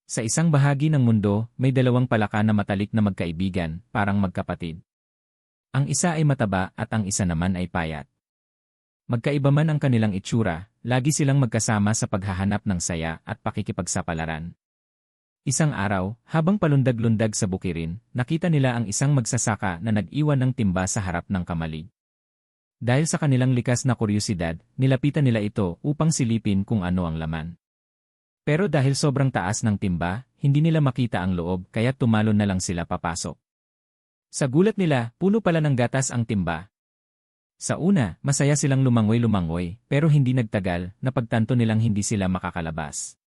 Sa isang bahagi ng mundo, may dalawang palaka na matalik na magkaibigan, parang magkapatid. Ang isa ay mataba at ang isa naman ay payat. Magkaiba man ang kanilang itsura, lagi silang magkasama sa paghahanap ng saya at pakikipagsapalaran. Isang araw, habang palundag-lundag sa bukirin, nakita nila ang isang magsasaka na nag-iwan ng timba sa harap ng kamalig. Dahil sa kanilang likas na kuryosidad, nilapitan nila ito upang silipin kung ano ang laman. Pero dahil sobrang taas ng timba, hindi nila makita ang loob kaya tumalon na lang sila papasok. Sa gulat nila, puno pala ng gatas ang timba. Sa una, masaya silang lumangoy-lumangoy, pero hindi nagtagal, napagtanto nilang hindi sila makakalabas.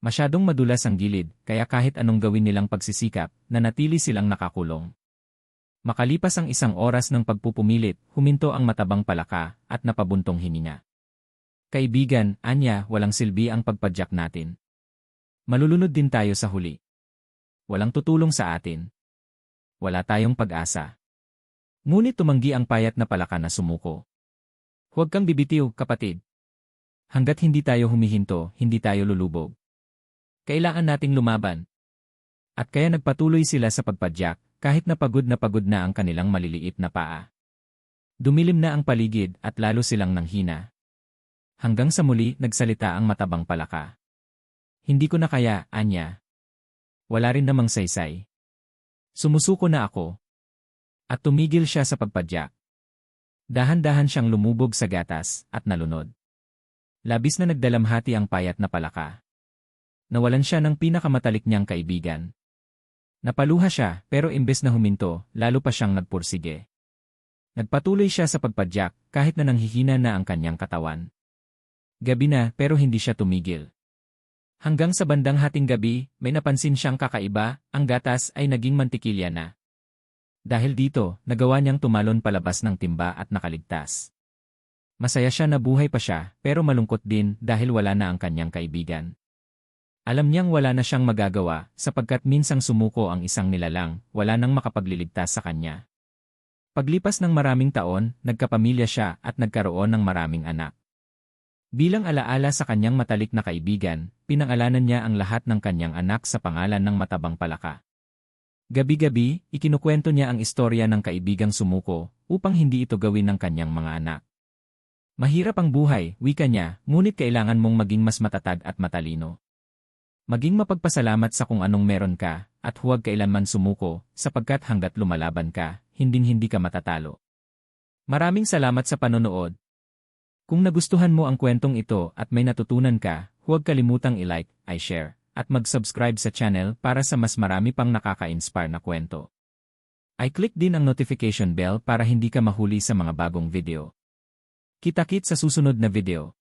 Masyadong madulas ang gilid, kaya kahit anong gawin nilang pagsisikap, nanatili silang nakakulong. Makalipas ang isang oras ng pagpupumilit, huminto ang matabang palaka, at napabuntong hininga. Kaibigan, anya, walang silbi ang pagpadyak natin. Malulunod din tayo sa huli. Walang tutulong sa atin. Wala tayong pag-asa. Ngunit tumanggi ang payat na palaka na sumuko. Huwag kang bibitiw, kapatid. Hanggat hindi tayo humihinto, hindi tayo lulubog. Kailangan nating lumaban. At kaya nagpatuloy sila sa pagpadyak, kahit na pagod na ang kanilang maliliit na paa. Dumilim na ang paligid at lalo silang nanghina. Hanggang sa muli, nagsalita ang matabang palaka. Hindi ko na kaya, anya. Wala rin namang saysay. Sumusuko na ako. At tumigil siya sa pagpadyak. Dahan-dahan siyang lumubog sa gatas at nalunod. Labis na nagdalamhati ang payat na palaka. Nawalan siya ng pinakamatalik niyang kaibigan. Napaluha siya pero imbes na huminto, lalo pa siyang nagpursige. Nagpatuloy siya sa pagpadyak kahit na nanghihina na ang kanyang katawan. Gabi na pero hindi siya tumigil. Hanggang sa bandang hating gabi, may napansin siyang kakaiba, ang gatas ay naging mantikilya na. Dahil dito, nagawa niyang tumalon palabas ng timba at nakaligtas. Masaya siya na buhay pa siya, pero malungkot din dahil wala na ang kanyang kaibigan. Alam niyang wala na siyang magagawa sapagkat minsang sumuko ang isang nilalang, wala nang makapagliligtas sa kanya. Paglipas ng maraming taon, nagkapamilya siya at nagkaroon ng maraming anak. Bilang alaala sa kanyang matalik na kaibigan, pinangalanan niya ang lahat ng kanyang anak sa pangalan ng matabang palaka. Gabi-gabi, ikinukwento niya ang istorya ng kaibigang sumuko upang hindi ito gawin ng kanyang mga anak. Mahirap ang buhay, wika niya, ngunit kailangan mong maging mas matatag at matalino. Maging mapagpasalamat sa kung anong meron ka, at huwag kailanman sumuko, sapagkat hanggat lumalaban ka, hinding-hindi ka matatalo. Maraming salamat sa panonood. Kung nagustuhan mo ang kwentong ito at may natutunan ka, huwag kalimutang i-like, i-share, at mag-subscribe sa channel para sa mas marami pang nakaka-inspire na kwento. I-click din ang notification bell para hindi ka mahuli sa mga bagong video. Kita-kits sa susunod na video.